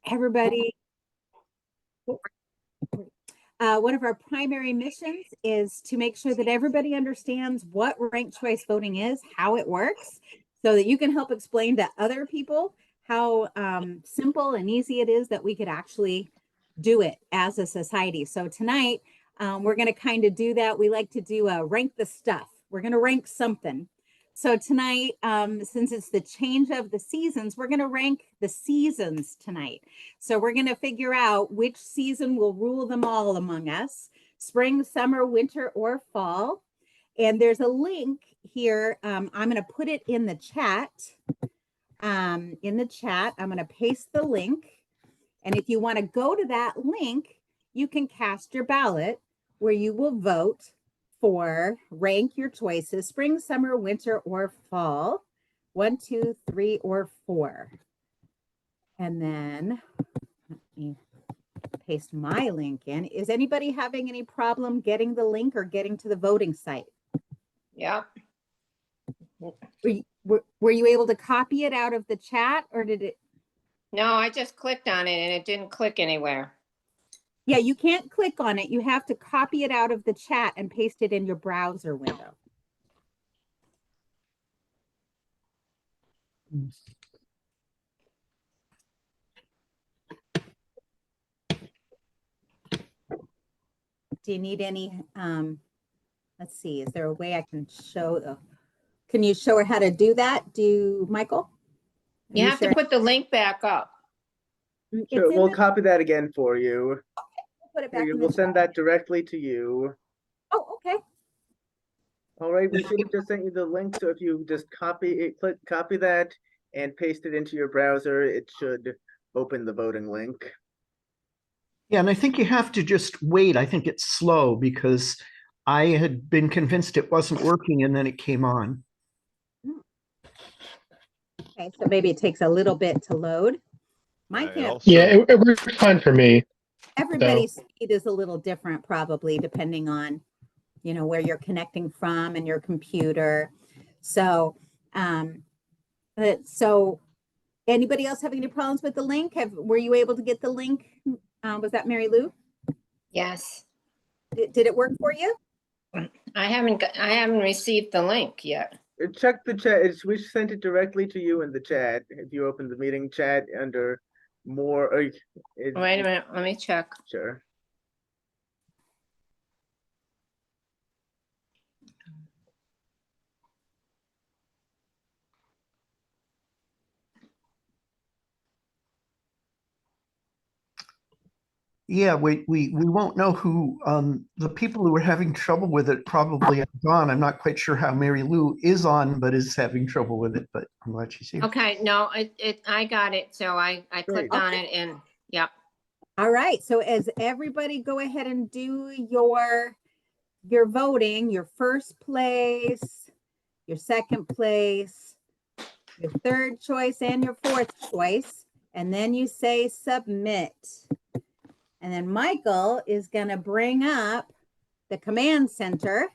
everybody, one of our primary missions is to make sure that everybody understands what ranked choice voting is, how it works, so that you can help explain to other people how simple and easy it is that we could actually do it as a society. So tonight, we're going to kind of do that. We like to do a rank the stuff. We're going to rank something. So tonight, since it's the change of the seasons, we're going to rank the seasons tonight. So we're going to figure out which season will rule them all among us: spring, summer, winter, or fall. And there's a link here. I'm going to put it in the chat. I'm going to paste the link. And if you want to go to that link, you can cast your ballot where you will vote for rank your choices: spring, summer, winter, or fall. 1, 2, 3, or 4. And then let me paste my link in. Is anybody having any problem getting the link or getting to the voting site? Yeah. Were you able to copy it out of the chat, or did it? No, I just clicked on it and it didn't click anywhere. Yeah, you can't click on it. You have to copy it out of the chat and paste it in your browser window. Do you need any, let's see, is there a way I can show can you show her how to do that? Michael? You have to put the link back up. Sure, we'll copy that again for you. Okay, we'll put it back. We'll send that directly to you. Oh, okay. All right, we should have just sent you the link. So if you just copy that and paste it into your browser, it should open the voting link. Yeah, and I think you have to just wait. I think it's slow because I had been convinced it wasn't working and then it came on. Okay, so maybe it takes a little bit to load. Yeah, it works fine for me. Everybody's speed is a little different, probably depending on, where you're connecting from and your computer. So, anybody else having any problems with the link? Were you able to get the link? Was that Mary Lou? Yes. Did it work for you? I haven't received the link yet. Check the chat. We sent it directly to you in the chat. If you open the meeting chat under more. Wait a minute. Let me check. Sure. Yeah, we won't know who the people who are having trouble with it probably are gone. I'm not quite sure how Mary Lou is on, but is having trouble with it. But I'm glad she's here. Okay, no, I got it. So I clicked on it and yep. All right. So as everybody go ahead and do your voting, your first place, your second place, your third choice, and your fourth choice, and then you say submit. And then Michael is going to bring up the command center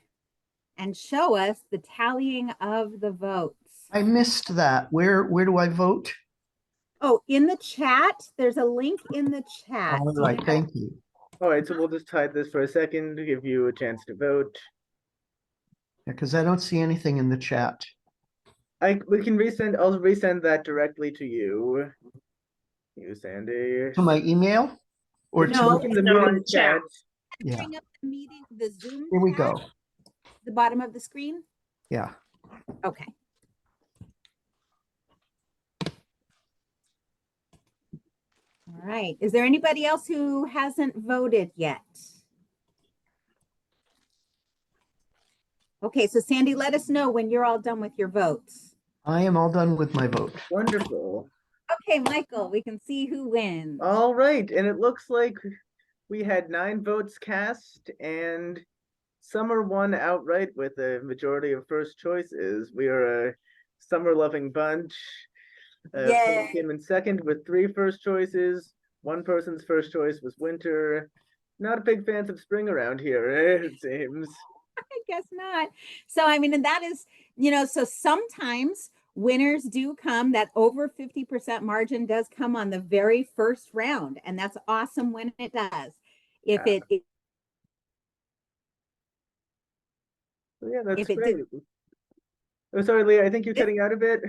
and show us the tallying of the votes. I missed that. Where do I vote? Oh, in the chat. There's a link in the chat. All right, thank you. All right, so we'll just hide this for a second to give you a chance to vote. Yeah, because I don't see anything in the chat. We can resend. I'll resend that directly to you. You, Sandy. To my email? Or No, to the meeting chat. Yeah. Bring up the meeting, the Zoom. Here we chat, go. The bottom of the screen. Yeah. Okay. All right. Is there anybody else who hasn't voted yet? Okay, so Sandy, let us know when you're all done with your votes. I am all done with my vote. Wonderful. Okay, Michael, we can see who wins. All right, and it looks like we had 9 votes cast, and Summer won outright with a majority of first choices. We are a summer-loving bunch. Yay. Came in second with 3 first choices. One person's first choice was winter. Not big fans of spring around here, it seems. I guess not. So, I mean, and that is, so sometimes Winners do come, that over 50% margin does come on the very first round. And that's awesome when it does. If Yeah. it Yeah, that's if it great. Oh, sorry, Leah, I think you're It- cutting out a bit.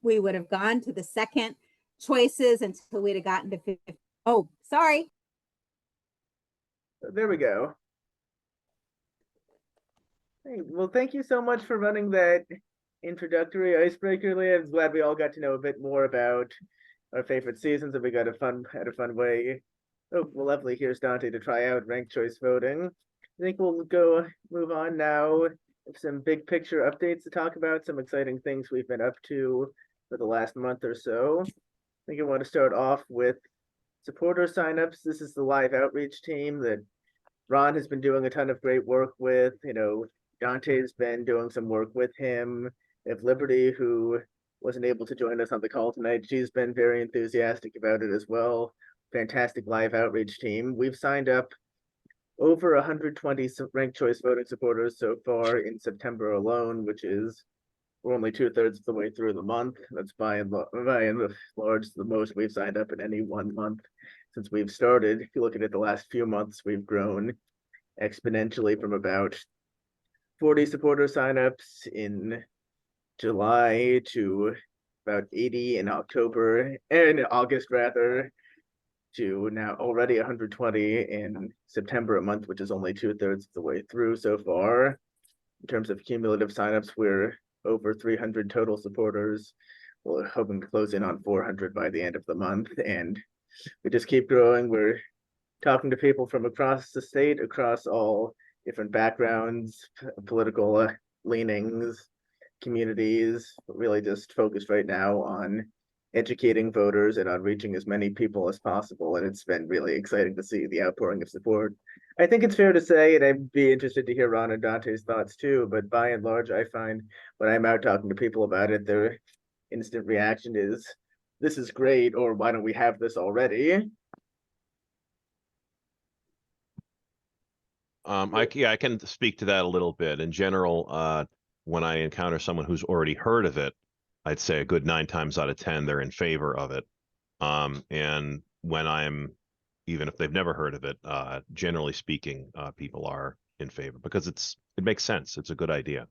we would have gone to the second choices until we'd have gotten to 50. Oh, sorry. There we go. Hey, well, thank you so much for running that introductory icebreaker, Leah. I'm glad we all got to know a bit more about our favorite seasons and we got had a fun way. Oh, well, lovely. Here's Dante to try out ranked choice voting. I think we'll move on now with some big picture updates to talk about, some exciting things we've been up to for the last month or so. I think I want to start off with supporter signups. This is the live outreach team that Ron has been doing a ton of great work with. Dante's been doing some work with him. If Liberty, who wasn't able to join us on the call tonight, she's been very enthusiastic about it as well. Fantastic live outreach team. We've signed up over 120 ranked choice voting supporters so far in September alone, which is we're only 2/3 of the way through the month. That's by and large the most we've signed up in any one month since we've started. If you look at it the last few months, we've grown exponentially from about 40 supporter signups in July to about 80 in October and August rather, to now already 120 in September, a month which is only 2/3 of the way through so far. In terms of cumulative signups, we're over 300 total supporters. We're hoping to close in on 400 by the end of the month, and we just keep growing. We're talking to people from across the state, across all different backgrounds, political leanings, communities, really just focused right now on educating voters and on reaching as many people as possible. And it's been really exciting to see the outpouring of support. I think it's fair to say, and I'd be interested to hear Ron and Dante's thoughts too, but by and large, I find when I'm out talking to people about it, their instant reaction is, this is great, or why don't we have this already? I can speak to that a little bit. In general, when I encounter someone who's already heard of it, I'd say a good 9 times out of 10 they're in favor of it. And when even if they've never heard of it, generally speaking, people are in favor because it makes sense. It's a good idea.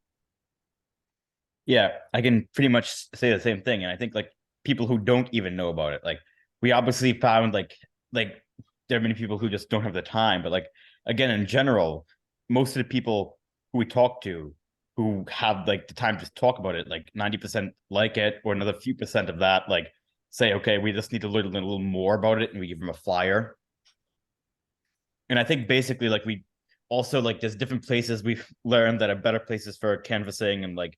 Yeah, I can pretty much say the same thing. And I think like people who don't even know about it, like we obviously found like there are many people who just don't have the time, but like again, in general, most of the people who we talk to who have like the time to talk about it, like 90% like it, or another few percent of that like say, okay, we just need to learn a little more about it, and we give them a flyer. And I think basically like we also like there's different places we've learned that are better places for canvassing, and like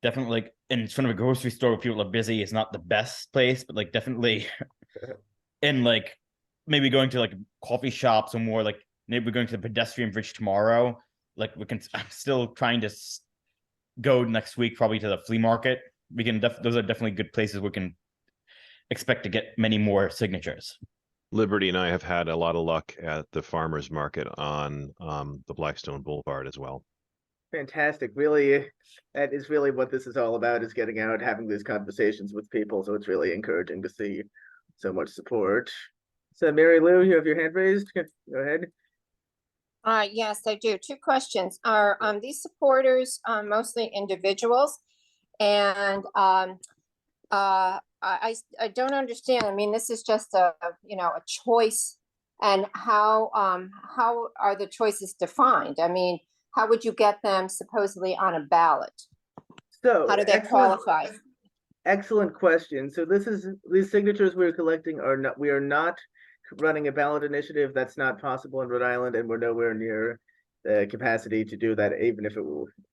definitely like in front of a grocery store where people are busy is not the best place, but like definitely in like maybe going to like coffee shops or more like maybe we're going to the pedestrian bridge tomorrow. Like I'm still trying to go next week probably to the flea market. We can those are definitely good places we can expect to get many more signatures. Liberty and I have had a lot of luck at the farmers market on the Blackstone Boulevard as well. Fantastic. Really, that is really what this is all about, is getting out, having these conversations with people. So it's really encouraging to see so much support. So Mary Lou, you have your hand raised. Go ahead. Yes, I do. 2 questions. Are these supporters mostly individuals? And I don't understand. I mean, this is just a choice, and how are the choices defined? I mean, how would you get them supposedly on a ballot? So How do they qualify? Excellent question. So these signatures we're collecting we are not running a ballot initiative. That's not possible in Rhode Island, and we're nowhere near the capacity to do that, even if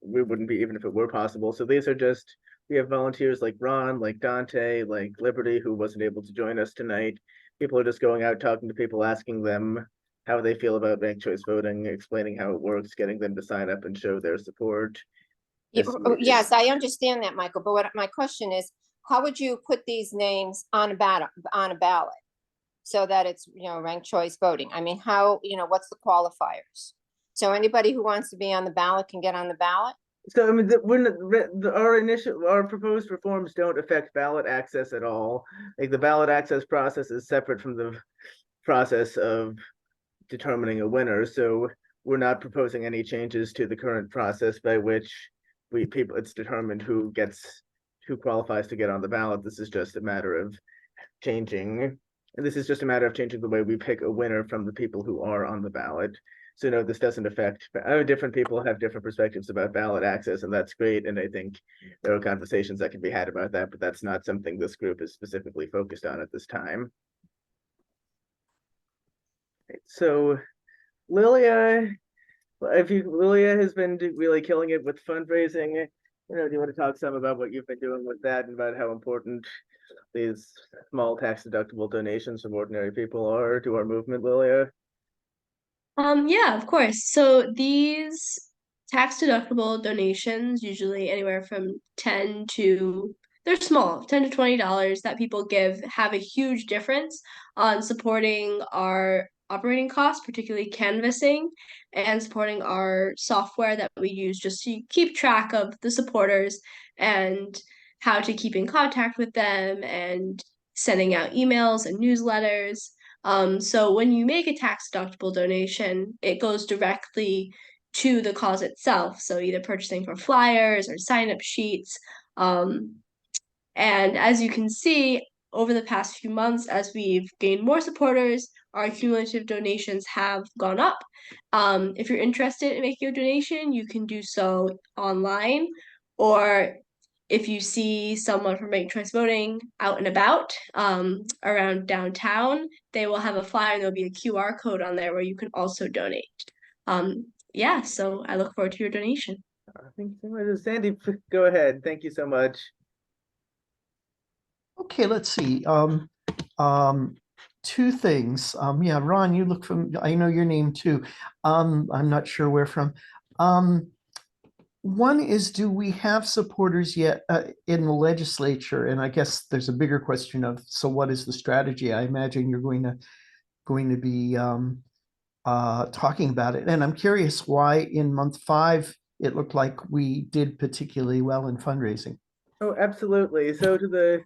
we wouldn't be even if it were possible. So these are just, we have volunteers like Ron, like Dante, like Liberty, who wasn't able to join us tonight. People are just going out, talking to people, asking them how they feel about ranked choice voting, explaining how it works, getting them to sign up and show their support. Yes, I understand that, Michael, but my question is, how would you put these names on a ballot so that it's, ranked choice voting? I mean, how, what's the qualifiers? So anybody who wants to be on the ballot can get on the ballot? So I mean, our proposed reforms don't affect ballot access at all. Like the ballot access process is separate from the process of determining a winner. So we're not proposing any changes to the current process by which it's determined who qualifies to get on the ballot. This is just a matter of changing, and this is just a matter of changing the way we pick a winner from the people who are on the ballot. So no, this doesn't affect, different people have different perspectives about ballot access, and that's great. And I think there are conversations that can be had about that, but that's not something this group is specifically focused on at this time. So Lilia, Lilia has been really killing it with fundraising. Do you want to talk some about what you've been doing with that and about how important these small tax deductible donations from ordinary people are to our movement, Lilia? Yeah, of course. So these tax deductible donations, usually anywhere from 10 to they're small, $10 to $20 that people give have a huge difference on supporting our operating costs, particularly canvassing, and supporting our software that we use just to keep track of the supporters and how to keep in contact with them and sending out emails and newsletters. So when you make a tax deductible donation, it goes directly to the cause itself. So either purchasing for flyers or sign up sheets. And as you can see, over the past few months, as we've gained more supporters, our cumulative donations have gone up. If you're interested in making a donation, you can do so online, or if you see someone from Ranked Choice Voting out and about around downtown, they will have a flyer and there'll be a QR code on there where you can also donate. Yeah, so I look forward to your donation. Thank you so much. Sandy, go ahead. Thank you so much. Okay, let's see. Two things. Yeah, Ron, you look I know your name too. I'm not sure where from. One is, do we have supporters yet in the legislature? And I guess there's a bigger question of, so what is the strategy? I imagine you're going to be talking about it. And I'm curious why in month 5 it looked like we did particularly well in fundraising. Oh, absolutely. So to the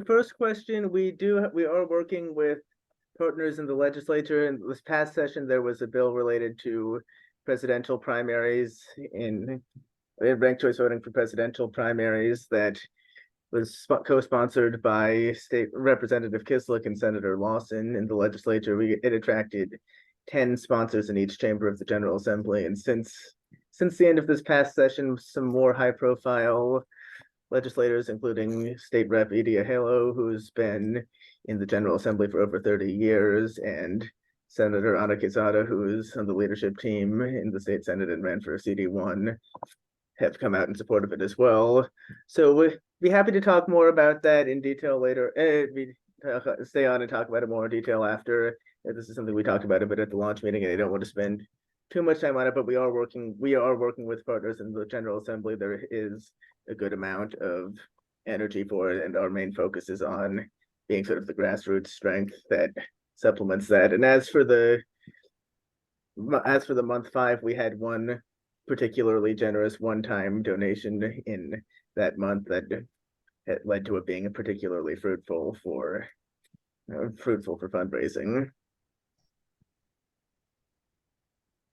first question, we are working with partners in the legislature. In this past session, there was a bill related to presidential primaries in ranked choice voting for presidential primaries that was co-sponsored by State Representative Kislik and Senator Lawson in the legislature. It attracted 10 sponsors in each chamber of the General Assembly, and since the end of this past session, some more high-profile legislators, including State Rep. Idia Halo, who's been in the General Assembly for over 30 years, and Senator Ana Quezada, who's on the leadership team in the state Senate and ran for CD1, have come out in support of it as well. So we'd be happy to talk more about that in detail later. Stay on and talk about it more in detail after. This is something we talked about a bit at the launch meeting, and I don't want to spend too much time on it, but we are working with partners in the General Assembly. There is a good amount of energy for it, and our main focus is on being sort of the grassroots strength that supplements that. And as for the month 5, we had one particularly generous one-time donation in that month that led to it being particularly fruitful for fundraising.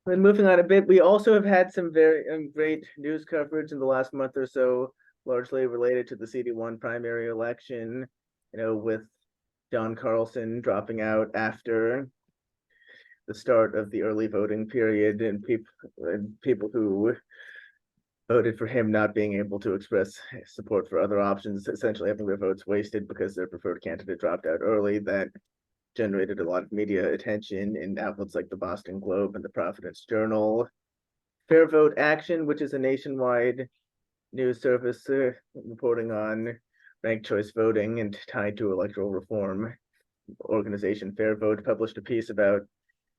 And moving on a bit, we also have had some very great news coverage in the last month or so, largely related to the CD1 primary election, with Don Carlson dropping out after the start of the early voting period, and people who voted for him not being able to express support for other options, essentially having their votes wasted because their preferred candidate dropped out early. That generated a lot of media attention in outlets like the Boston Globe and the Providence Journal. Fair Vote Action, which is a nationwide news service reporting on ranked choice voting and tied to electoral reform organization Fair Vote, published a piece about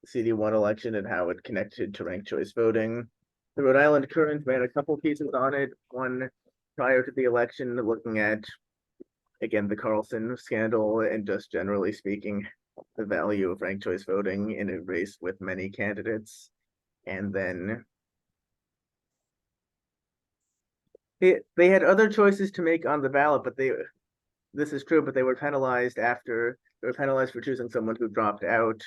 the CD1 election and how it connected to ranked choice voting. The Rhode Island Current ran a couple pieces on it, one prior to the election, looking at, again, the Carlson scandal and just generally speaking, the value of ranked choice voting in a race with many candidates. And then they had other choices to make on the ballot, but this is true, but they were penalized after they were penalized for choosing someone who dropped out.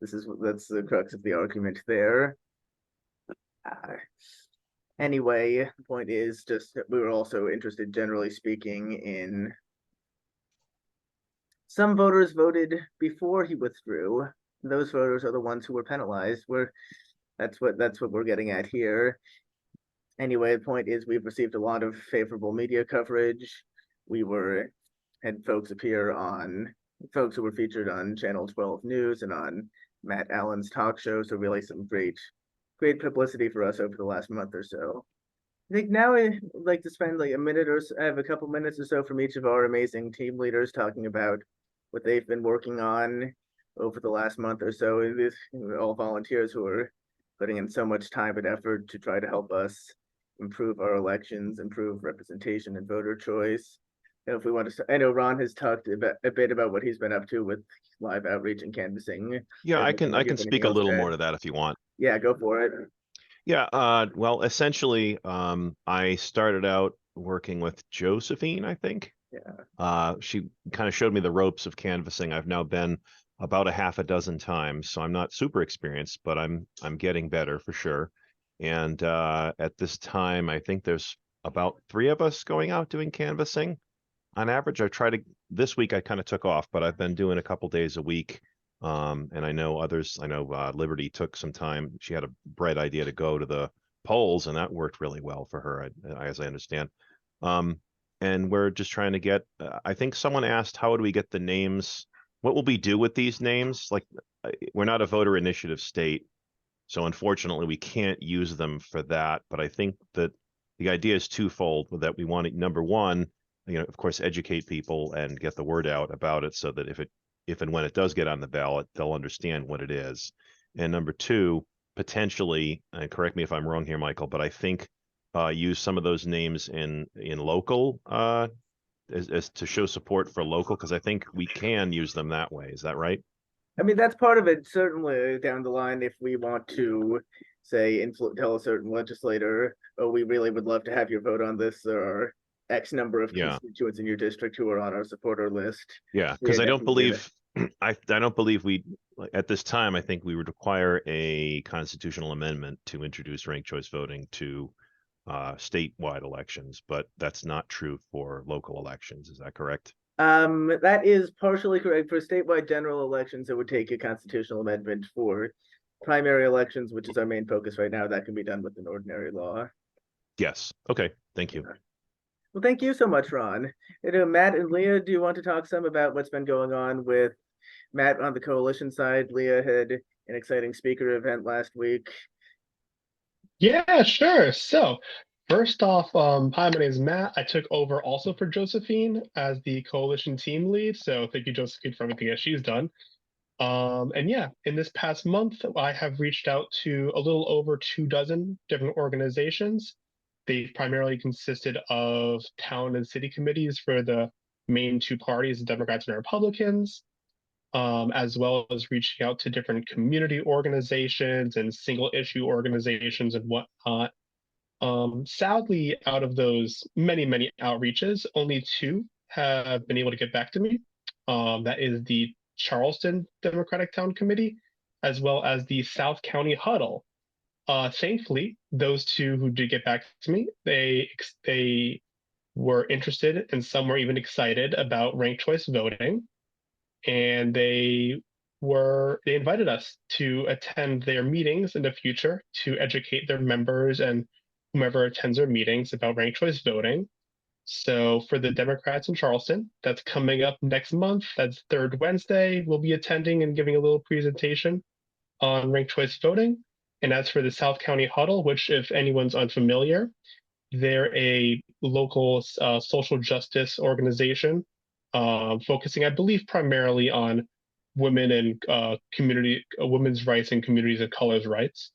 That's the crux of the argument there. Anyway, the point is just that we were also interested, generally speaking, in some voters voted before he withdrew. Those voters are the ones who were penalized. That's what we're getting at here. Anyway, the point is we've received a lot of favorable media coverage. We had folks who were featured on Channel 12 News and on Matt Allen's talk show. So really some great publicity for us over the last month or so. I think now I'd like to spend like I have a couple minutes or so from each of our amazing team leaders talking about what they've been working on over the last month or so. All volunteers who are putting in so much time and effort to try to help us improve our elections, improve representation and voter choice. And if we want to, I know Ron has talked a bit about what he's been up to with live outreach and canvassing. Yeah, I can speak a little more to that if you want. Yeah, go for it. Yeah, well, essentially, I started out working with Josephine, I think. Yeah. She kind of showed me the ropes of canvassing. I've now been about a half a dozen times, so I'm not super experienced, but I'm getting better for sure. And at this time, I think there's about 3 of us going out doing canvassing. On average, this week I kind of took off, but I've been doing a couple days a week. And I know others, Liberty took some time. She had a bright idea to go to the polls, and that worked really well for her, as I understand. And we're just trying to get, I think someone asked, how would we get the names? What will we do with these names? Like, we're not a voter initiative state, so unfortunately we can't use them for that. But I think that the idea is twofold, that we want to, number one, of course, educate people and get the word out about it so that if and when it does get on the ballot, they'll understand what it is. And number two, potentially, and correct me if I'm wrong here, Michael, but I think use some of those names in local as to show support for local, because I think we can use them that way. Is that right? I mean, that's part of it, certainly down the line, if we want to say tell a certain legislator, oh, we really would love to have your vote on this. There are X number of constituents in your district who are on our supporter list. Yeah, because I don't believe I don't believe we at this time. I think we would require a constitutional amendment to introduce ranked choice voting to statewide elections, but that's not true for local elections. Is that correct? That is partially correct. For statewide general elections, it would take a constitutional amendment. For primary elections, which is our main focus right now, that can be done with an ordinary law. Yes. Okay. Thank you. Well, thank you so much, Ron. Matt and Leah, do you want to talk some about what's been going on with Matt on the coalition side? Leah had an exciting speaker event last week. Yeah, sure. So first off, hi, my name is Matt. I took over also for Josephine as the coalition team lead. So thank you, Josephine, for everything that she's done. And yeah, in this past month, I have reached out to a little over 24 different organizations. They've primarily consisted of town and city committees for the main 2 parties, the Democrats and Republicans, as well as reaching out to different community organizations and single issue organizations and whatnot. Sadly, out of those many, many outreaches, only 2 have been able to get back to me. That is the Charleston Democratic Town Committee, as well as the South County Huddle. Thankfully, those 2 who did get back to me, they were interested, and some were even excited about ranked choice voting, and they invited us to attend their meetings in the future to educate their members and whomever attends their meetings about ranked choice voting. So for the Democrats in Charleston, that's coming up next month. That's 3rd Wednesday. We'll be attending and giving a little presentation on ranked choice voting. And as for the South County Huddle, which if anyone's unfamiliar, they're a local social justice organization focusing, I believe, primarily on women and women's rights and communities of color's rights.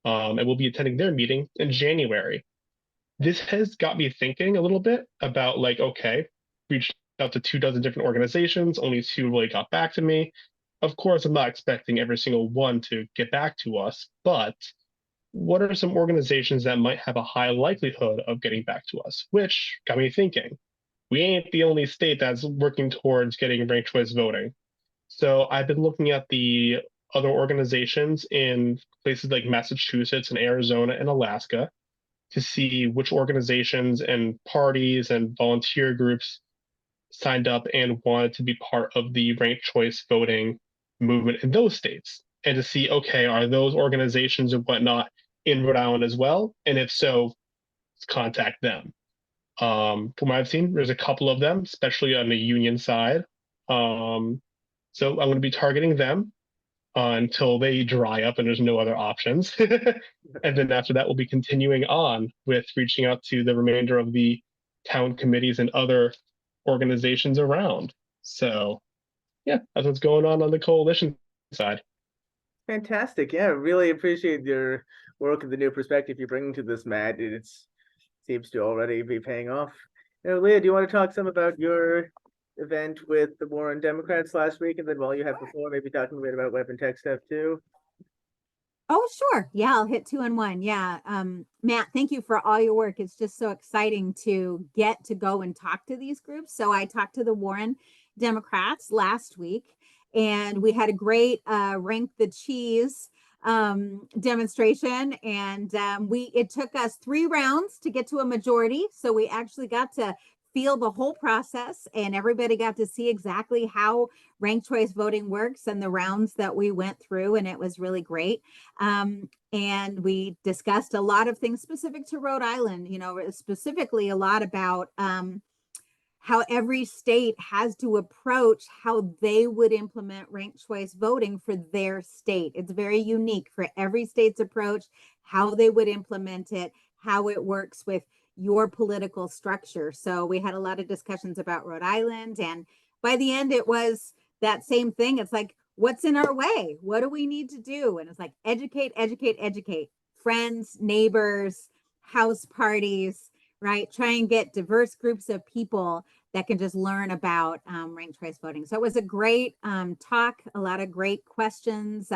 And we'll be attending their meeting in January. This has got me thinking a little bit about okay, reached out to 24 different organizations, only 2 really got back to me. Of course, I'm not expecting every single one to get back to us, but what are some organizations that might have a high likelihood of getting back to us? Which got me thinking, we ain't the only state that's working towards getting ranked choice voting. So I've been looking at the other organizations in places like Massachusetts and Arizona and Alaska to see which organizations and parties and volunteer groups signed up and wanted to be part of the ranked choice voting movement in those states, and to see, okay, are those organizations and whatnot in Rhode Island as well? And if so, contact them. From what I've seen, there's a couple of them, especially on the union side. So I'm going to be targeting them until they dry up and there's no other options. And then after that, we'll be continuing on with reaching out to the remainder of the town committees and other organizations around. So yeah, that's what's going on the coalition side. Fantastic. Yeah, really appreciate your work and the new perspective you're bringing to this, Matt. It seems to already be paying off. Leah, do you want to talk some about your event with the Warren Democrats last week? And then while you have before, maybe talking a bit about web and tech stuff too. Oh, sure. Yeah, I'll hit 2 in 1. Yeah. Matt, thank you for all your work. It's just so exciting to get to go and talk to these groups. So I talked to the Warren Democrats last week, and we had a great rank the cheese demonstration. And it took us 3 rounds to get to a majority. So we actually got to feel the whole process, and everybody got to see exactly how ranked choice voting works and the rounds that we went through, and it was really great. And we discussed a lot of things specific to Rhode Island, specifically a lot about how every state has to approach how they would implement ranked choice voting for their state. It's very unique for every state's approach, how they would implement it, how it works with your political structure. So we had a lot of discussions about Rhode Island, and by the end it was that same thing. It's like, what's in our way? What do we need to do? And it's like, educate, educate, educate. Friends, neighbors, house parties, right? Try and get diverse groups of people that can just learn about ranked choice voting. So it was a great talk, a lot of great questions,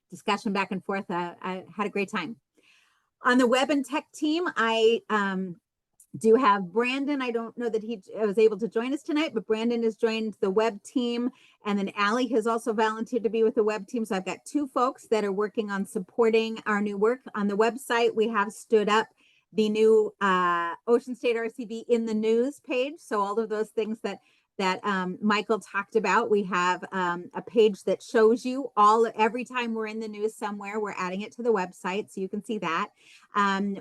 discussion back and forth. I had a great time. On the web and tech team, I do have Brandon. I don't know that he was able to join us tonight, but Brandon has joined the web team. And then Allie has also volunteered to be with the web team. So I've got 2 folks that are working on supporting our new work. On the website, we have stood up the new Ocean State RCV in the news page. So all of those things that Michael talked about, we have a page that shows you every time we're in the news somewhere, we're adding it to the website, so you can see that.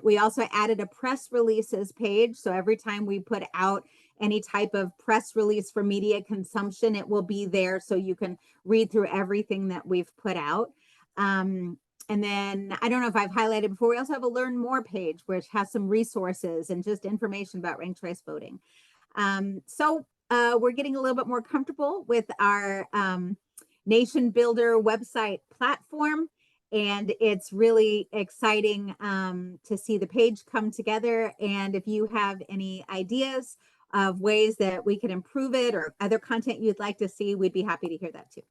We also added a press releases page. So every time we put out any type of press release for media consumption, it will be there so you can read through everything that we've put out. And then I don't know if I've highlighted before, we also have a learn more page, which has some resources and just information about ranked choice voting. So we're getting a little bit more comfortable with our Nation Builder website platform. And it's really exciting to see the page come together. And if you have any ideas of ways that we can improve it or other content you'd like to see, we'd be happy to hear that too.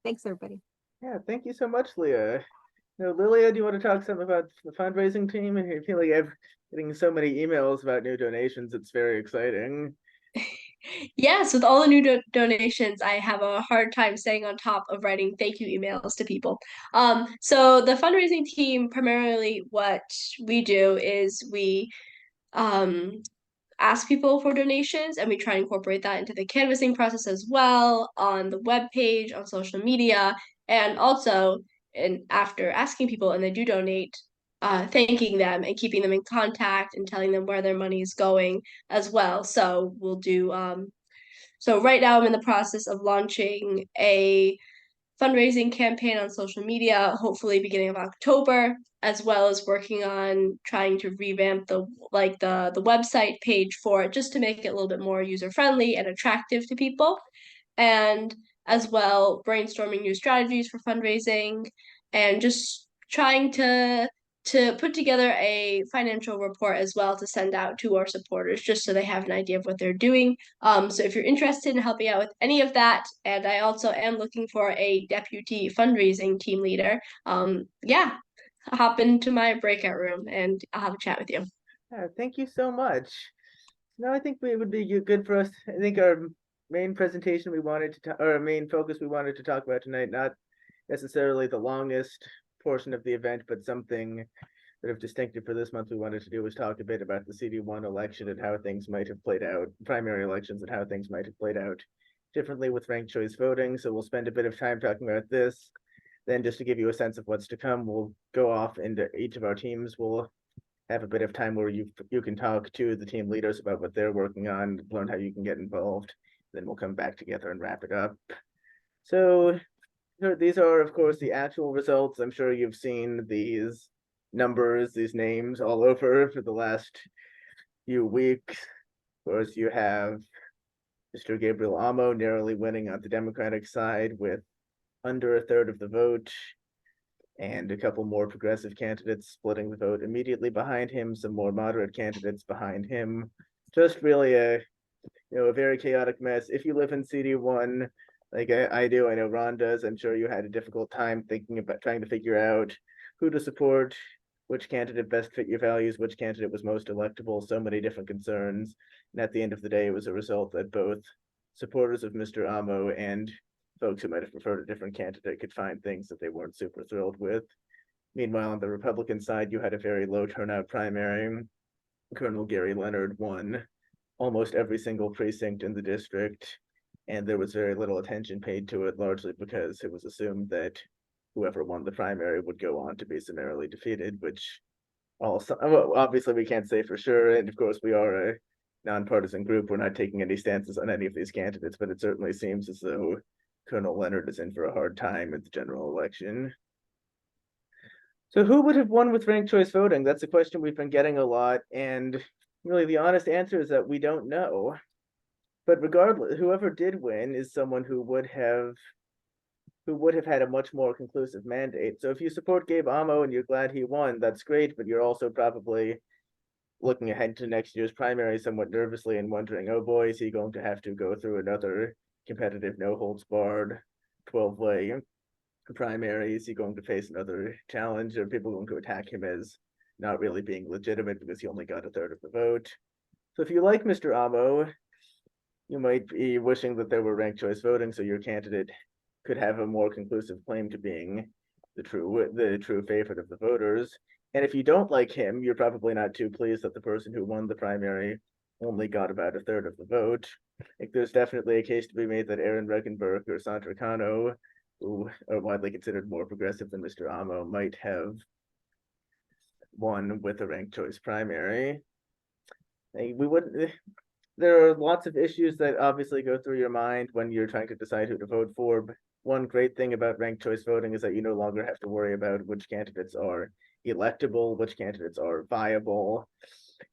Thanks, everybody. Yeah, thank you so much, Leah. Lilia, do you want to talk something about the fundraising team? And I feel like I'm getting so many emails about new donations. It's very exciting. Yes, with all the new donations, I have a hard time staying on top of writing thank you emails to people. So the fundraising team, primarily what we do is we ask people for donations, and we try and incorporate that into the canvassing process as well, on the web page, on social media, and also, and after asking people and they do donate, thanking them and keeping them in contact and telling them where their money is going as well. So we'll do so right now I'm in the process of launching a fundraising campaign on social media, hopefully beginning of October, as well as working on trying to revamp the website page for it, just to make it a little bit more user friendly and attractive to people, and as well brainstorming new strategies for fundraising, and just trying to put together a financial report as well to send out to our supporters, just so they have an idea of what they're doing. So if you're interested in helping out with any of that, and I also am looking for a deputy fundraising team leader, yeah, hop into my breakout room and I'll have a chat with you. Thank you so much. No, I think it would be good for us. I think our main presentation we wanted to, or our main focus we wanted to talk about tonight, not necessarily the longest portion of the event, but something sort of distinctive for this month we wanted to do was talk a bit about the CD1 election and how things might have played out, primary elections and how things might have played out differently with ranked choice voting. So we'll spend a bit of time talking about this. Then just to give you a sense of what's to come, we'll go off into each of our teams. We'll have a bit of time where you can talk to the team leaders about what they're working on, learn how you can get involved. Then we'll come back together and wrap it up. So these are, of course, the actual results. I'm sure you've seen these numbers, these names all over for the last few weeks. Of course, you have Mr. Gabriel Amo narrowly winning on the Democratic side with under a third of the vote, and a couple more progressive candidates splitting the vote immediately behind him, some more moderate candidates behind him. Just really a very chaotic mess. If you live in CD1, like I do, I know Ron does, I'm sure you had a difficult time thinking about trying to figure out who to support, which candidate best fit your values, which candidate was most electable, so many different concerns. And at the end of the day, it was a result that both supporters of Mr. Amo and folks who might have preferred a different candidate could find things that they weren't super thrilled with. Meanwhile, on the Republican side, you had a very low turnout primary. Colonel Gary Leonard won almost every single precinct in the district, and there was very little attention paid to it, largely because it was assumed that whoever won the primary would go on to be summarily defeated, which also, well, obviously we can't say for sure, and of course we are a nonpartisan group. We're not taking any stances on any of these candidates, but it certainly seems as though Colonel Leonard is in for a hard time at the general election. So who would have won with ranked choice voting? That's a question we've been getting a lot, and really the honest answer is that we don't know. But regardless, whoever did win is someone who would have had a much more conclusive mandate. So if you support Gabe Amo and you're glad he won, that's great, but you're also probably looking ahead to next year's primary somewhat nervously and wondering, oh boy, is he going to have to go through another competitive, no holds barred 12-way primary? Is he going to face another challenge? Are people going to attack him as not really being legitimate because he only got a third of the vote? So if you like Mr. Amo, you might be wishing that there were ranked choice voting so your candidate could have a more conclusive claim to being the true favorite of the voters. And if you don't like him, you're probably not too pleased that the person who won the primary only got about a third of the vote. I think there's definitely a case to be made that Aaron Regenberg or Sandra Cano, who are widely considered more progressive than Mr. Amo, might have won with a ranked choice primary. There are lots of issues that obviously go through your mind when you're trying to decide who to vote for. But one great thing about ranked choice voting is that you no longer have to worry about which candidates are electable, which candidates are viable.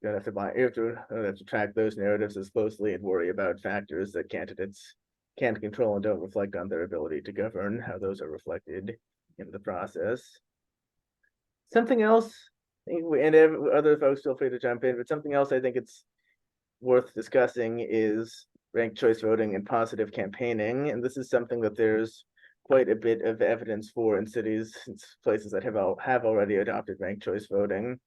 You don't have to track those narratives as closely and worry about factors that candidates can't control and don't reflect on their ability to govern, how those are reflected in the process. Something else, and other folks feel free to jump in, but something else I think it's worth discussing is ranked choice voting and positive campaigning. And this is something that there's quite a bit of evidence for in cities and places that have already adopted ranked choice voting.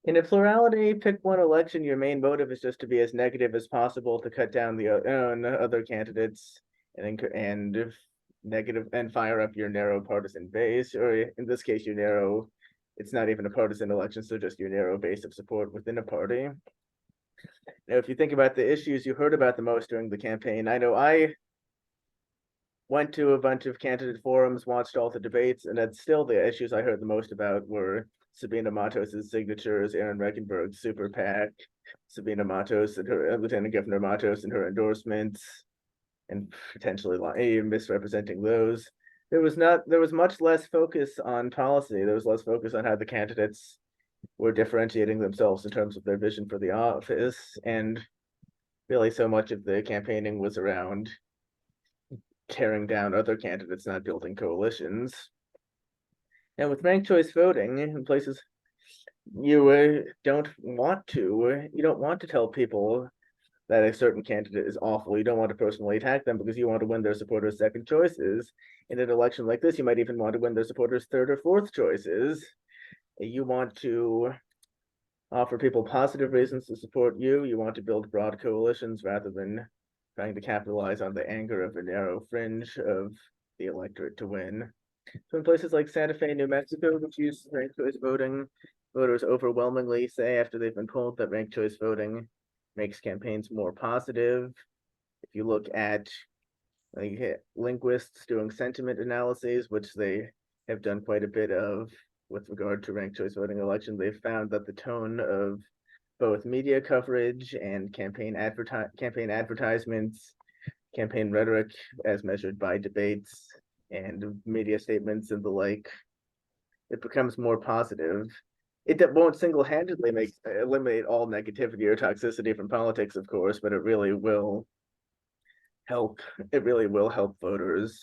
In a plurality pick one election, your main motive is just to be as negative as possible to cut down the other candidates and negative and fire up your narrow partisan base, or in this case, it's not even a partisan election, so just your narrow base of support within a party. Now, if you think about the issues you heard about the most during the campaign, I know I went to a bunch of candidate forums, watched all the debates, and that's still the issues I heard the most about were Sabina Matos's signatures, Aaron Regenberg's super PAC, Sabina Matos and her Lieutenant Governor Matos and her endorsements, and potentially misrepresenting those. There was much less focus on policy. There was less focus on how the candidates were differentiating themselves in terms of their vision for the office, and really so much of the campaigning was around tearing down other candidates, not building coalitions. And with ranked choice voting in places you don't want to tell people that a certain candidate is awful. You don't want to personally attack them because you want to win their supporters' second choices. In an election like this, you might even want to win their supporters' third or fourth choices. You want to offer people positive reasons to support you. You want to build broad coalitions rather than trying to capitalize on the anger of a narrow fringe of the electorate to win. So in places like Santa Fe, New Mexico, which use ranked choice voting, voters overwhelmingly say after they've been told that ranked choice voting makes campaigns more positive. If you look at linguists doing sentiment analyses, which they have done quite a bit of with regard to ranked choice voting election, they've found that the tone of both media coverage and campaign advertisements, campaign rhetoric as measured by debates and media statements and the like, it becomes more positive. It won't single-handedly eliminate all negativity or toxicity from politics, of course, but it really will help. It really will help voters.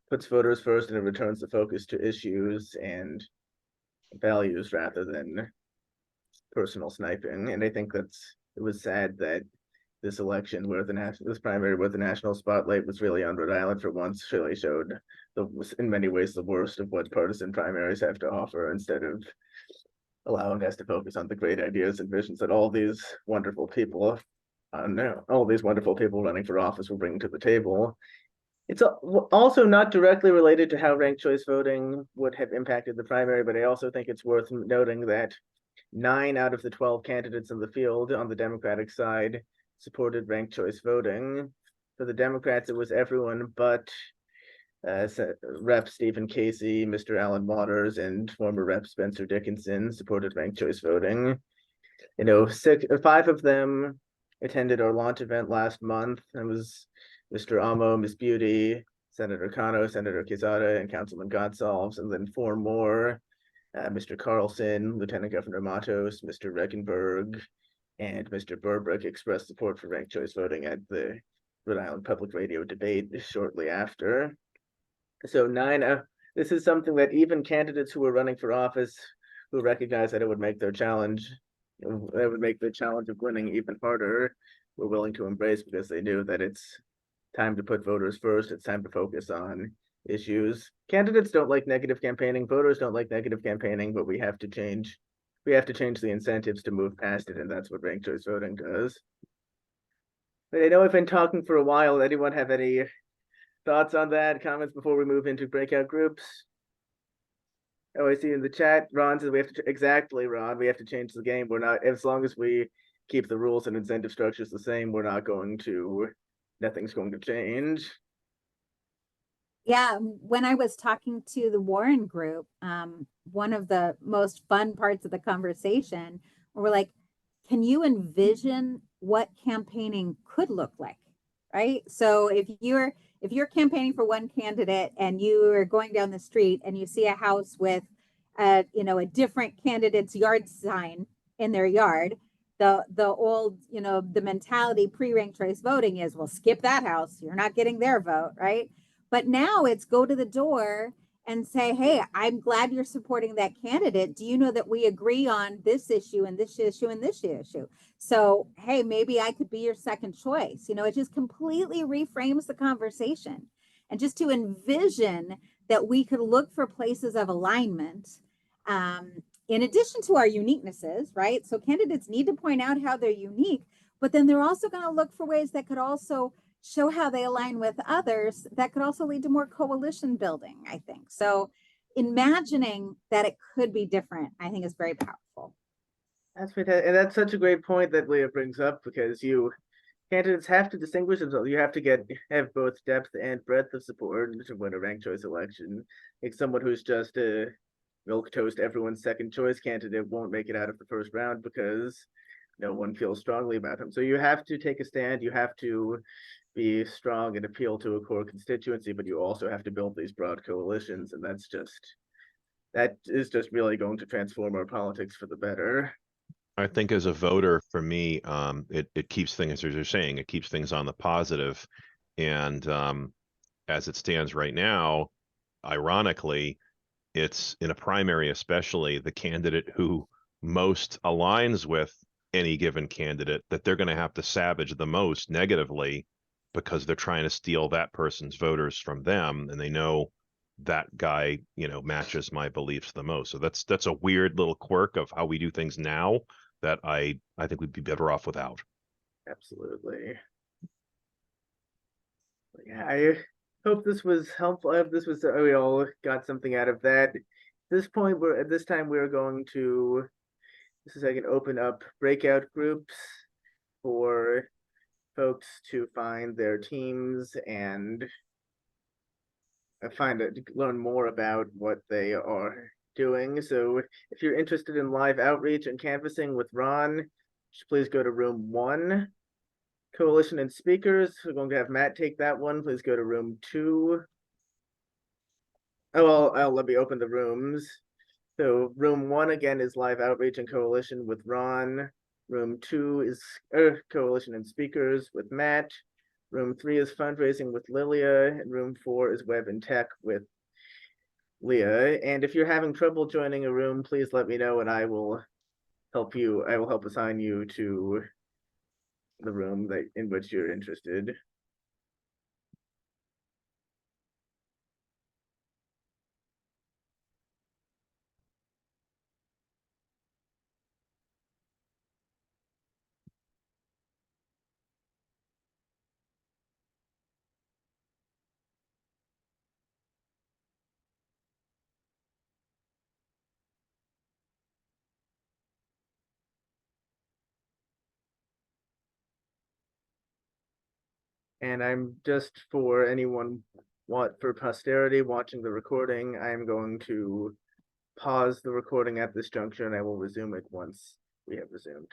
Puts voters first, and it returns the focus to issues and values rather than personal sniping. And I think it was sad that this election where this primary where the national spotlight was really on Rhode Island for once really showed in many ways the worst of what partisan primaries have to offer, instead of allowing us to focus on the great ideas and visions that all these wonderful people running for office will bring to the table. It's also not directly related to how ranked choice voting would have impacted the primary, but I also think it's worth noting that 9 out of the 12 candidates in the field on the Democratic side supported ranked choice voting. For the Democrats, it was everyone but Rep. Stephen Casey, Mr. Alan Waters, and former Rep. Spencer Dickinson supported ranked choice voting. 5 of them attended our launch event last month. It was Mr. Amo, Ms. Beauty, Senator Cano, Senator Quezada, and Councilman Godsolves, and then 4 more, Mr. Carlson, Lieutenant Governor Matos, Mr. Regenberg, and Mr. Burbrick expressed support for ranked choice voting at the Rhode Island Public Radio debate shortly after. So this is something that even candidates who are running for office who recognize that it would make the challenge of winning even harder were willing to embrace, because they knew that it's time to put voters first. It's time to focus on issues. Candidates don't like negative campaigning. Voters don't like negative campaigning, but we have to change the incentives to move past it, and that's what ranked choice voting does. But I know I've been talking for a while. Anyone have any thoughts on that? Comments before we move into breakout groups? Oh, I see in the chat, Ron says we have to, exactly, Ron, we have to change the game. We're not, as long as we keep the rules and incentive structures the same, nothing's going to change. Yeah, when I was talking to the Warren group, one of the most fun parts of the conversation, we're like, can you envision what campaigning could look like? Right? So if you're campaigning for one candidate and you are going down the street and you see a house with a different candidate's yard sign in their yard, the old, the mentality pre-ranked choice voting is, well, skip that house. You're not getting their vote, right? But now it's go to the door and say, hey, I'm glad you're supporting that candidate. Do you know that we agree on this issue and this issue and this issue? So, hey, maybe I could be your second choice. It just completely reframes the conversation. And just to envision that we could look for places of alignment, in addition to our uniquenesses, right? So candidates need to point out how they're unique, but then they're also going to look for ways that could also show how they align with others that could also lead to more coalition building, I think. So imagining that it could be different, I think, is very powerful. That's fantastic. And that's such a great point that Leah brings up, because candidates have to distinguish themselves. You have to have both depth and breadth of support to win a ranked choice election. Like someone who's just a milquetoast, everyone's second choice candidate won't make it out of the first round because no one feels strongly about him. So you have to take a stand. You have to be strong and appeal to a core constituency, but you also have to build these broad coalitions, and that is just really going to transform our politics for the better. I think as a voter, for me, it keeps things, as you're saying, it keeps things on the positive. And as it stands right now, ironically, it's in a primary, especially the candidate who most aligns with any given candidate that they're going to have to savage the most negatively because they're trying to steal that person's voters from them, and they know that guy, you know, matches my beliefs the most. So that's a weird little quirk of how we do things now that I think we'd be better off without. Absolutely. Yeah, I hope this was helpful. I hope this was we all got something out of that. At this point, at this time we're going to. This is I can open up breakout groups for folks to find their teams and learn more about what they are doing. So if you're interested in live outreach and canvassing with Ron, please go to room 1. Coalition and speakers, we're going to have Matt take that one. Please go to room 2. Oh, I'll let me open the rooms. So room 1 again is live outreach and coalition with Ron. Room 2 is coalition and speakers with Matt. Room 3 is fundraising with Lilia, and room 4 is web and tech with Leah. And if you're having trouble joining a room, please let me know and I will help you. I will help assign you to the room in which you're interested. And I'm just for anyone for posterity watching the recording, I'm going to pause the recording at this juncture and I will resume it once we have resumed.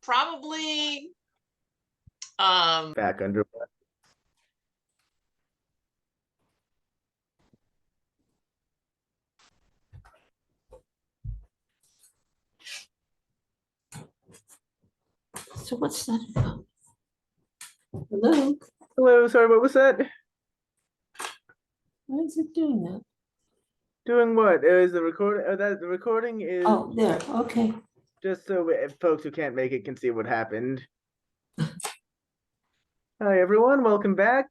Probably Back under. so what's that about? Hello, Hello, sorry, what was that? why is it doing that? Doing what? It was the recording. The recording is Oh, there, okay. just so folks who can't make it can see what happened. Hi everyone, welcome back.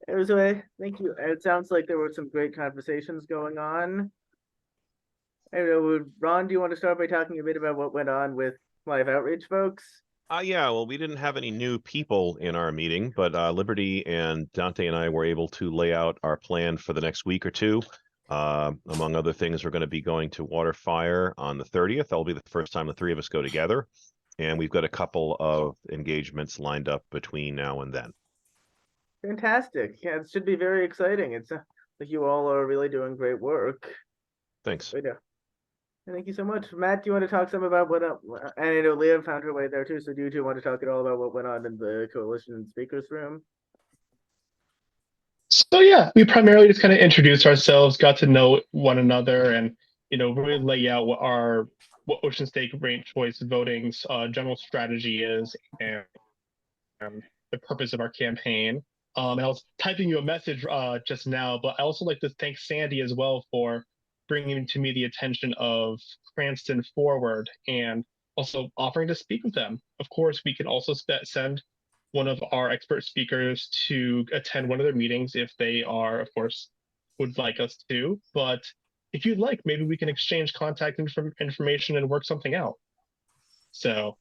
Thank you. It sounds like there were some great conversations going on. I don't know, Ron, do you want to start by talking a bit about what went on with live outreach folks? Yeah, well, we didn't have any new people in our meeting, but Liberty and Dante and I were able to lay out our plan for the next week or two. Among other things, we're going to be going to Waterfire on the 30th. That'll be the first time the three of us go together. And we've got a couple of engagements lined up between now and then. Fantastic. Yeah, it should be very exciting. It's like you all are really doing great work. Thanks. Thank you so much. Matt, do you want to talk some about what and I know Leah found her way there too, so do you two want to talk at all about what went on in the coalition speakers room? So yeah, we primarily just kind of introduced ourselves, got to know one another, and really lay out what Ocean State Ranked Choice Voting's general strategy is, and the purpose of our campaign. And I was typing you a message just now, but I also like to thank Sandy as well for bringing to me the attention of Cranston Forward and also offering to speak with them. Of course, we can also send one of our expert speakers to attend one of their meetings if they are, of course, would like us to. But if you'd like, maybe we can exchange contact information and work something out. So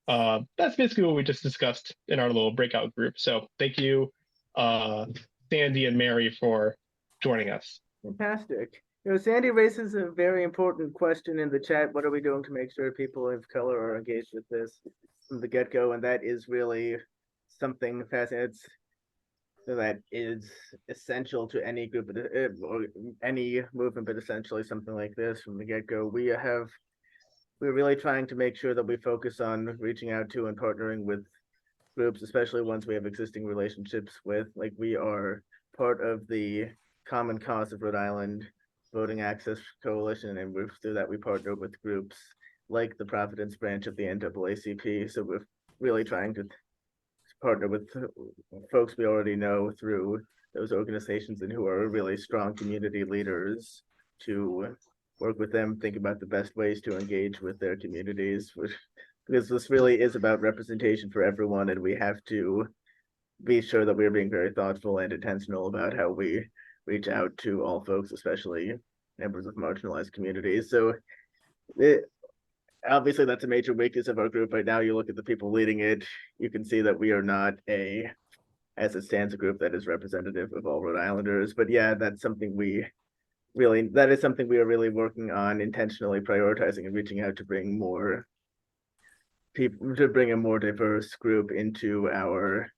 that's basically what we just discussed in our little breakout group. So thank you, Sandy and Mary, for joining us. Fantastic. Sandy raises a very important question in the chat. What are we doing to make sure people of color are engaged with this from the get-go? And that is really something fascinating. That is essential to any group or any movement, but essentially something like this from the get-go. We're really trying to make sure that we focus on reaching out to and partnering with groups, especially ones we have existing relationships with. Like, we are part of the Common Cause of Rhode Island Voting Access Coalition, and through that we partner with groups like the Providence branch of the NAACP. So we're really trying to partner with folks we already know through those organizations and who are really strong community leaders to work with them, think about the best ways to engage with their communities, because this really is about representation for everyone, and we have to be sure that we're being very thoughtful and intentional about how we reach out to all folks, especially members of marginalized communities. So obviously that's a major weakness of our group right now. You look at the people leading it, you can see that we are not as it stands, a group that is representative of all Rhode Islanders. But yeah, that's something that is something we are really working on, intentionally prioritizing and reaching out to bring more people, to bring a more diverse group into our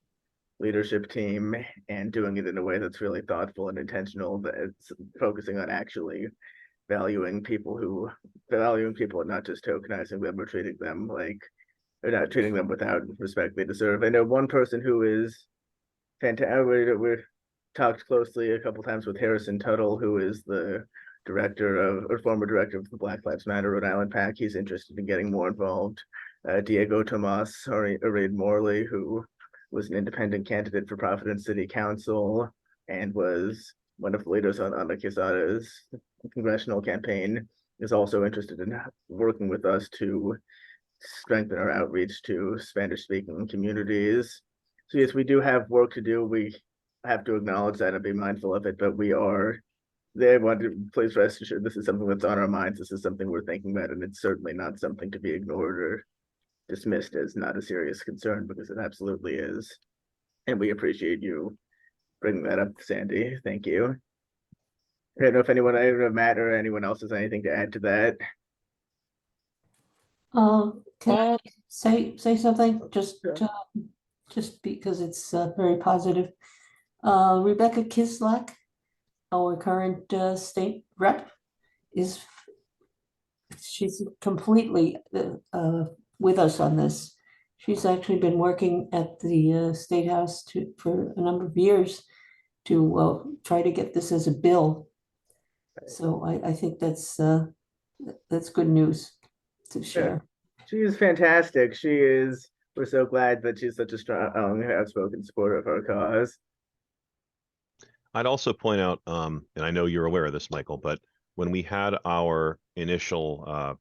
leadership team, and doing it in a way that's really thoughtful and intentional, that's focusing on actually valuing people and not just tokenizing them or treating them not treating them without respect they deserve. I know one person who is fantastic. We talked closely a couple times with Harrison Tuttle, who is the former director of the Black Lives Matter Rhode Island PAC. He's interested in getting more involved. Diego Tomas, Reid Morley, who was an independent candidate for Providence City Council and was one of the leaders on Ana Quesada's congressional campaign, is also interested in working with us to strengthen our outreach to Spanish-speaking communities. So yes, we do have work to do. We have to acknowledge that and be mindful of it, but we are there. Want to please rest assured this is something that's on our minds. This is something we're thinking about, and it's certainly not something to be ignored or dismissed as not a serious concern, because it absolutely is. And we appreciate you bringing that up, Sandy. Thank you. I don't know if Matt or anyone else has anything to add to that. Can I say something? Sure. Just because it's very positive. Rebecca Kislak, our current state rep, she's completely with us on this. She's actually been working at the State House for a number of years to try to get this as a bill. So I think that's good news to share. She is fantastic. We're so glad that she's such a strong, outspoken supporter of our cause. I'd also point out, and I know you're aware of this, Michael, but when we had our initial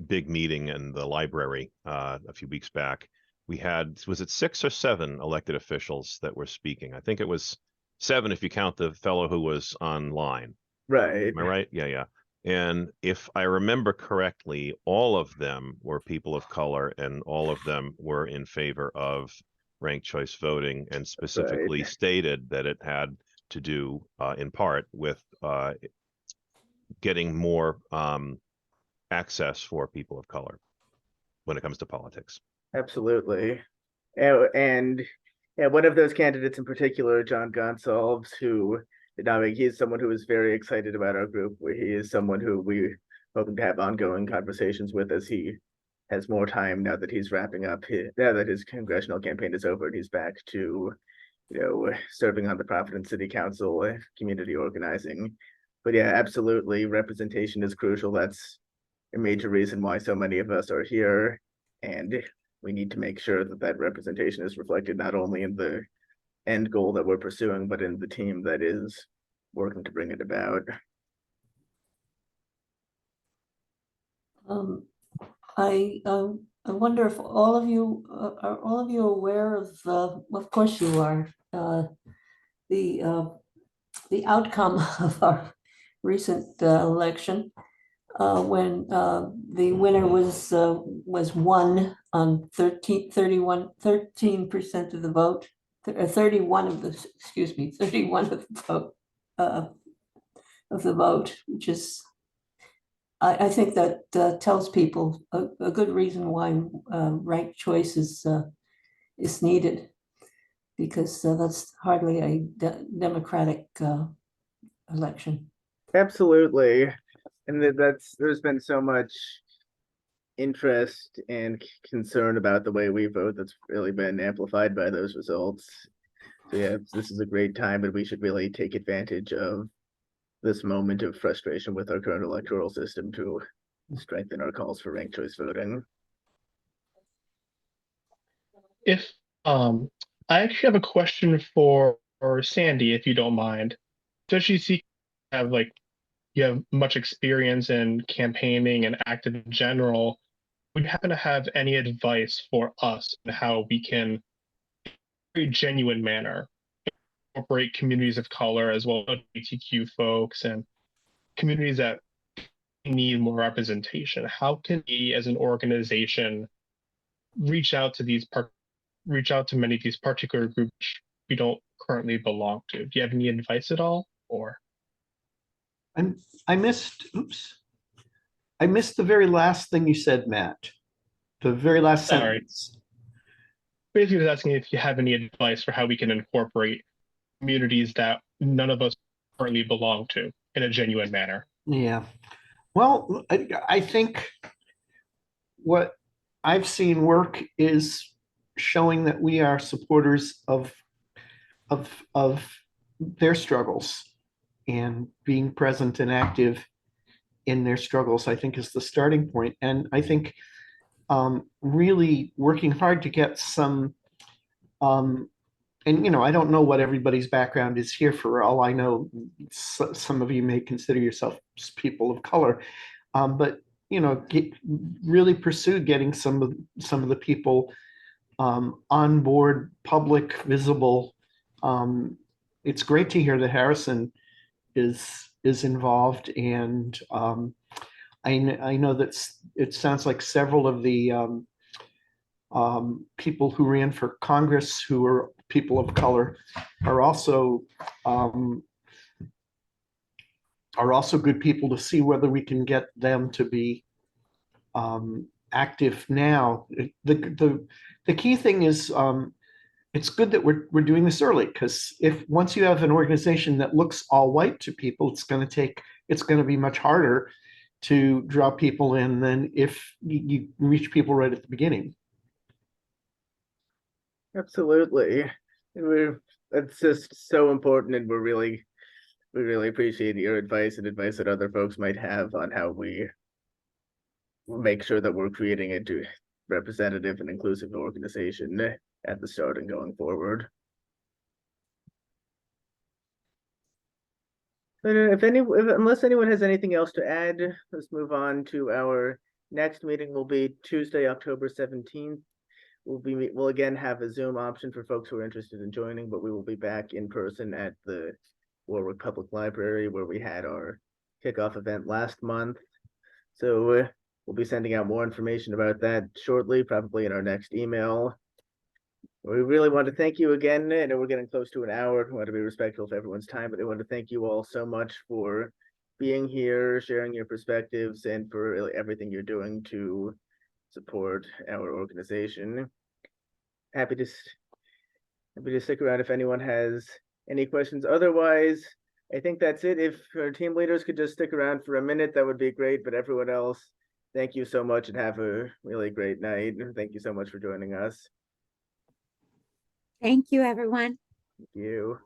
big meeting in the library a few weeks back, we had, was it 6 or 7 elected officials that were speaking? I think it was 7 if you count the fellow who was online. Right. Am I right? Yeah. And if I remember correctly, all of them were people of color, and all of them were in favor of ranked choice voting, and specifically stated that it had to do in part with getting more access for people of color when it comes to politics. Absolutely. And one of those candidates in particular, John Gonsalves, he's someone who is very excited about our group. He is someone who we're hoping to have ongoing conversations with as he has more time now that he's wrapping up, now that his congressional campaign is over and he's back to, serving on the Providence City Council, community organizing. But yeah, absolutely, representation is crucial. That's a major reason why so many of us are here. And we need to make sure that that representation is reflected not only in the end goal that we're pursuing, but in the team that is working to bring it about. I wonder if all of you are all of you aware of course you are, the outcome of our recent election, when the winner was won on 13% of the vote, 31 of the, excuse me, 31 of the vote, which is, I think that tells people a good reason why ranked choice is needed, because that's hardly a democratic election. Absolutely. And there's been so much interest and concern about the way we vote that's really been amplified by those results. So yeah, this is a great time, and we should really take advantage of this moment of frustration with our current electoral system to strengthen our calls for ranked choice voting. If I actually have a question for Sandy, if you don't mind. Does she see have like you have much experience in campaigning and active in general? Would you happen to have any advice for us on how we can, in a very genuine manner, incorporate communities of color as well as LGBTQ folks and communities that need more representation? How can we, as an organization, reach out to many of these particular groups we don't currently belong to? Do you have any advice at all, or? I missed the very last thing you said, Matt. The very last Sorry. sentence. Basically, I was asking if you have any advice for how we can incorporate communities that none of us currently belong to in a genuine manner. Yeah. Well, I think what I've seen work is showing that we are supporters of their struggles, and being present and active in their struggles, I think, is the starting point. And I think really working hard to get some, and I don't know what everybody's background is here. For all I know, some of you may consider yourselves people of color, but really pursue getting some of the people on board, public, visible. It's great to hear that Harrison is involved, and I know that it sounds like several of the people who ran for Congress who are people of color are also good people to see whether we can get them to be active now. The key thing is it's good that we're doing this early, because if once you have an organization that looks all white to people, it's going to be much harder to draw people in than if you reach people right at the beginning. Absolutely. That's just so important, and we really appreciate your advice and advice that other folks might have on how we make sure that we're creating a representative and inclusive organization at the start and going forward. But unless anyone has anything else to add, let's move on to our next meeting. Will be Tuesday, October 17th. We'll again have a Zoom option for folks who are interested in joining, but we will be back in person at the Warwick Public Library, where we had our kickoff event last month. So we'll be sending out more information about that shortly, probably in our next email. We really want to thank you again. I know we're getting close to an hour. We want to be respectful of everyone's time, but I want to thank you all so much for being here, sharing your perspectives, and for really everything you're doing to support our organization. Happy to stick around if anyone has any questions. Otherwise, I think that's it. If our team leaders could just stick around for a minute, that would be great. But everyone else, thank you so much and have a really great night. Thank you so much for joining us. Thank you, everyone. Thank you.